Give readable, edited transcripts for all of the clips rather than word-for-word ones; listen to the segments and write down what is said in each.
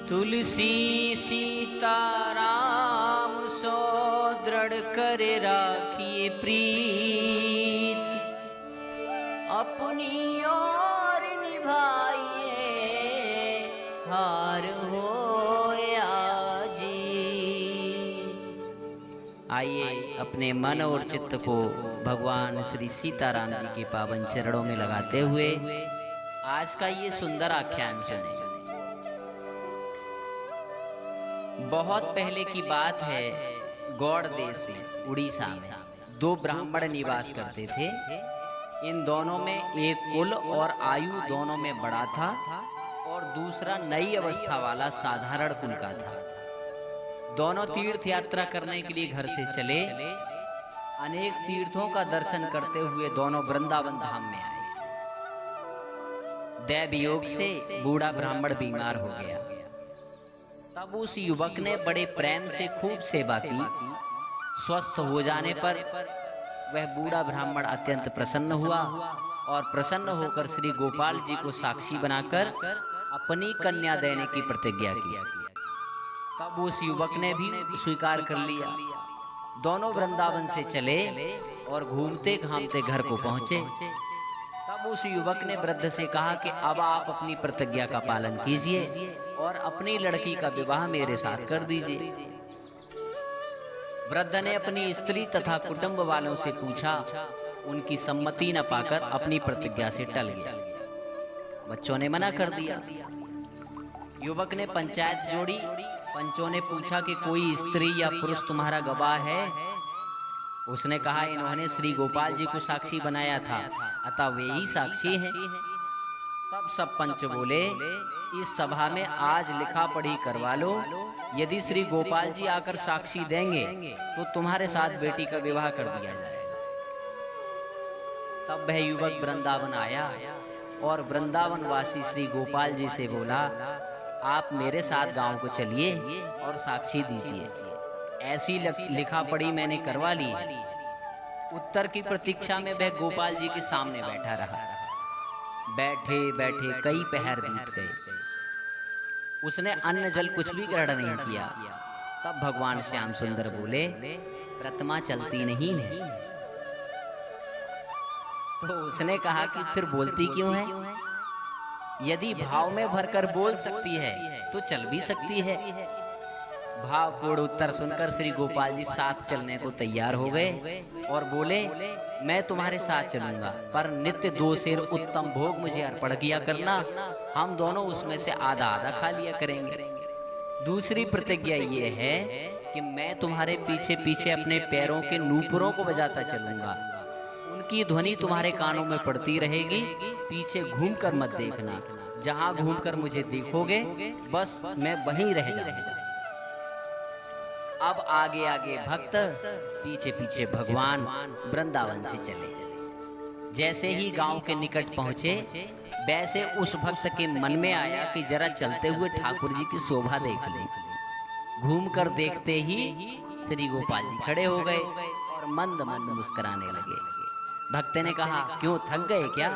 तुलसी सीताराम सो दृढ़ करे राखिए प्रीत, अपनी ओर निभाइए हार हो या जीत। आइए अपने मन और चित्त को भगवान श्री सीताराम जी के पावन चरणों में लगाते हुए आज का ये सुंदर आख्यान सुने। बहुत पहले की बात है, गौड़ देश में उड़ीसा में दो ब्राह्मण निवास करते थे। इन दोनों में एक कुल और आयु दोनों में बड़ा था और दूसरा नई अवस्था वाला साधारण कुल का था। दोनों तीर्थ यात्रा करने के लिए घर से चले। अनेक तीर्थों का दर्शन करते हुए दोनों वृंदावन धाम में आए। दैव योग से बूढ़ा ब्राह्मण बीमार हो गया। तब उस युवक ने बड़े प्रेम से खूब सेवा की। स्वस्थ हो जाने पर वह बूढ़ा ब्राह्मण अत्यंत प्रसन्न हुआ और प्रसन्न होकर श्री गोपाल जी को साक्षी बनाकर अपनी कन्या देने की प्रतिज्ञा की। तब उस युवक ने भी स्वीकार कर लिया। दोनों वृंदावन से चले और घूमते घामते घर को पहुंचे। तब उस युवक ने वृद्ध से कहा कि अब आप अपनी प्रतिज्ञा का पालन कीजिए और अपनी लड़की का विवाह मेरे साथ कर दीजिए। वृद्ध ने अपनी स्त्री तथा कुटुंब वालों से पूछा। उनकी सम्मति न पाकर अपनी प्रतिज्ञा से टल गया। बच्चों ने मना कर दिया। युवक ने पंचायत जोड़ी। पंचों ने पूछा कि कोई स्त्री या पुरुष तुम्हारा गवाह है? उसने कहा, इन्होंने श्री गोपाल जी को साक्षी बनाया था, अतः वे ही साक्षी हैं। तब सब पंच बोले, इस सभा में आज लिखा पढ़ी करवा लो। यदि श्री गोपाल जी आकर साक्षी देंगे तो तुम्हारे साथ बेटी का विवाह कर दिया जाएगा। तब वह युवक वृंदावन आया और वृंदावन वासी श्री गोपाल जी से बोला, आप मेरे साथ गांव को चलिए और साक्षी दीजिए। ऐसी लिखा पढ़ी मैंने करवा ली। उत्तर की प्रतीक्षा में वह गोपाल जी के सामने बैठा रहा। बैठे बैठे कई पहर बीत गए। उसने अन्न जल कुछ भी ग्रहण नहीं किया। तब भगवान श्याम सुंदर बोले, प्रतिमा चलती नहीं है। तो उसने कहा कि फिर बोलती क्यों है? यदि भाव में भरकर बोल सकती है तो चल भी सकती है। भावपूर्ण उत्तर सुनकर श्री गोपाल जी साथ चलने को तैयार हो गए और बोले, मैं तुम्हारे साथ चलूंगा, पर नित्य 2 सेर उत्तम भोग मुझे अर्पण किया करना। हम दोनों उसमें से आधा आधा खा लिया करेंगे। दूसरी प्रतिज्ञा ये है कि मैं तुम्हारे पीछे पीछे अपने पैरों के नूपुरों को बजाता चलूंगा। उनकी ध्वनि तुम्हारे कानों में पड़ती रहेगी। पीछे घूमकर मत देखना। जहां घूमकर मुझे देखोगे बस मैं वहीं रह जाऊंगा। अब आगे आगे भक्त, पीछे पीछे भगवान वृंदावन से चले। जैसे ही गांव के निकट पहुंचे, वैसे उस भक्त के मन में आया कि जरा चलते हुए ठाकुर जी की शोभा देख ले। घूमकर देखते ही श्री गोपाल जी खड़े हो गए और मंद मंद मुस्कुराने लगे। भक्त ने कहा, क्यों थक गए क्या?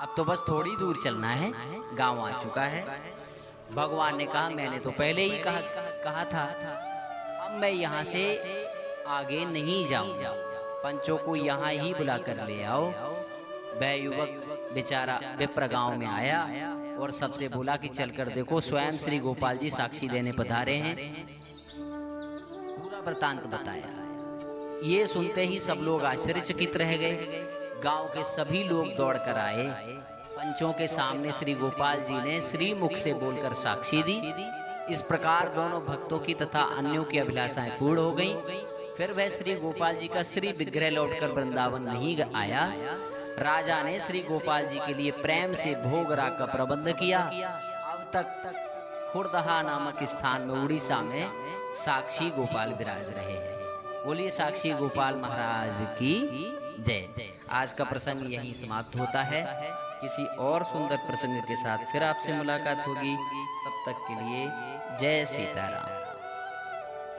अब तो बस थोड़ी दूर चलना है, गांव आ चुका है। भगवान ने कहा, मैंने तो पहले ही कहा था, अब मैं यहाँ से आगे नहीं जाऊंगा। पंचों को यहाँ ही बुला कर ले आओ। वह युवक बेचारा विप्र गांव में आया और सबसे बोला कि चलकर देखो, स्वयं श्री गोपाल जी साक्षी देने पधारे हैं। पूरा वृतांत बताया। ये सुनते ही सब लोग आश्चर्यचकित रह गए। गांव के सभी लोग दौड़कर आए। पंचों के सामने श्री गोपाल जी ने श्री मुख से बोलकर साक्षी दी। इस प्रकार दोनों भक्तों की तथा अन्यों की अभिलाषाएं पूर्ण हो गईं। फिर वह श्री गोपाल जी का श्री विग्रह लौटकर वृंदावन नहीं आया। राजा ने श्री गोपाल जी के लिए प्रेम से भोग राग का प्रबंध किया। अब तक खुर्दहा नामक स्थान में उड़ीसा में साक्षी गोपाल विराज रहे हैं। बोलिए साक्षी गोपाल महाराज की जय। आज का प्रसंग यहीं समाप्त होता है। किसी और सुंदर प्रसंग के साथ फिर आपसे मुलाकात होगी। तब तक के लिए जय सीताराम।